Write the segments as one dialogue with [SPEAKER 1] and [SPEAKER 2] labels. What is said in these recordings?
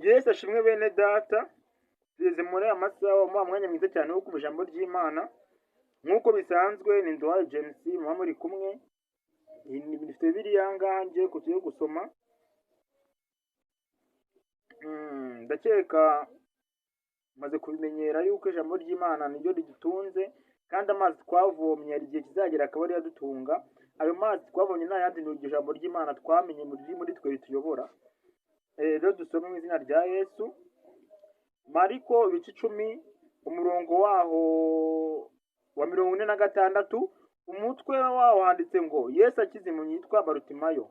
[SPEAKER 1] Yesu ashimwe bene data, tugeze muri aya masaha wa mwanya mwiza cyane wo kumva ijambo ry'Imana. Nk'uko bisanzwe ni Nduwayo James muba muri kumwe. Bifite Bibiliya ngaha ngiye tugiye gusoma. Ndakeka maze kubimenyera yuko ijambo ry'Imana niryo ridutunze, kandi amazi twavomye hari igihe kizagera akaba ari yadutunga. Ayo mazi twavomye nta yandi ni ijambo ry'Imana twamenye muri twe rituyobora. Rero dusome mu izina rya Yesu. Mariko ibice 10 umurongo waho wa 46, umutwe waho handitse ngo Yesu akize mu yitwa Barutimayo.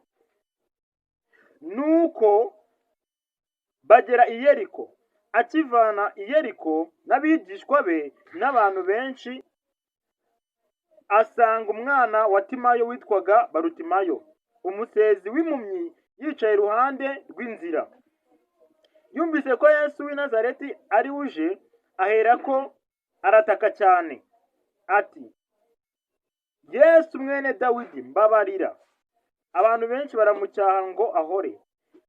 [SPEAKER 1] Nuko bagera i Yeriko. Akivana i Yeriko n'abigishwa be n'abantu benshi, asanga umwana wa Timayo witwaga Barutimayo, umusezi w'impumyi, yicaye iruhande rw'inzira. Yumvise ko Yesu w'i Nazareti ari uje, aherako arataka cyane ati, Yesu mwene Dawidi mbabarira. Abantu benshi baramucyaha ngo ahore,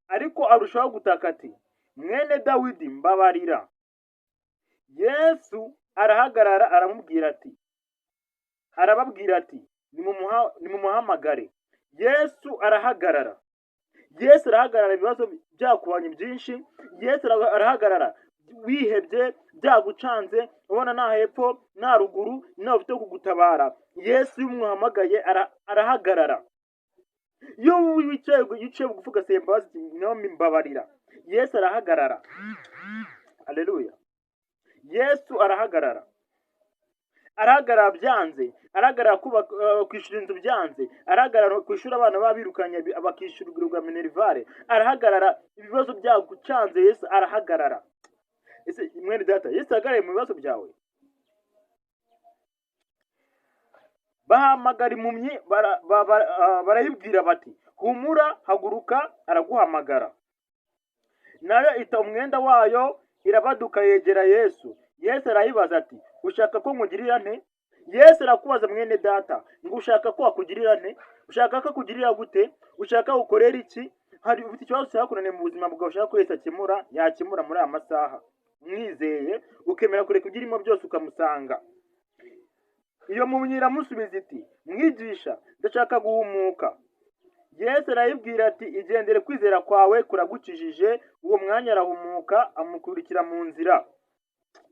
[SPEAKER 1] ariko arushaho gutaka ati, mwene Dawidi mbabarira. Yesu arahagarara arababwira ati nimumuhamagare. Yesu arahagarara. Ibibazo byakubanye byinshi. Yesu arahagarara wihebye, byagucanze, ubona nta hepfo nta ruguru, nta ufite kugutabara. Yesu yumuhamagaye arahagarara. Iyo wicaye bugufi ugasaba imbabazi, mwami mbabarira, Yesu arahagarara. Haleluya. Yesu arahagarara byanze, arahagarara kwishyura inzu byanze, arahagarara kwishyura abana babirukanye bakishyurwa minerivare, arahagarara ibibazo byagucanze. Yesu arahagarara. Ese mwene data, Yesu ahagarare mu bibazo byawe? Bahamagara impumyi barayibwira bati, humura, haguruka, araguhamagara. Nayo ita umwenda wayo, irabaduka yegera Yesu. Yesu arayibaza ati, ushaka ko nkugirira nte? Yesu arakubaza mwene data, ngo ushaka ko akugirira nte? Ushaka ko akugirira gute? Ushaka ukorera iki? Hari ufite ikibazo cyakunaniye mu buzima bwawe, ushaka ko Yesu yakemura muri aya masaha. Mwizeye ukemera kureka ibirimo byose ukamusanga. Iyo mpumyi iramusubiza iti, mwigisha, ndashaka guhumuka. Yesu arayibwira ati, igendere, kwizera kwawe kuragukijije. Uwo mwanya arahumuka, amukurikira mu nzira.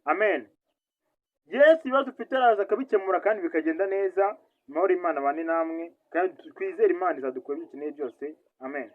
[SPEAKER 1] Amen. Yesu ibibazo ufite araza akabikemura kandi bikagenda neza. Amahoro y'Imana abane namwe, kandi twizere Imana izadukorera ikintu byose. Amen.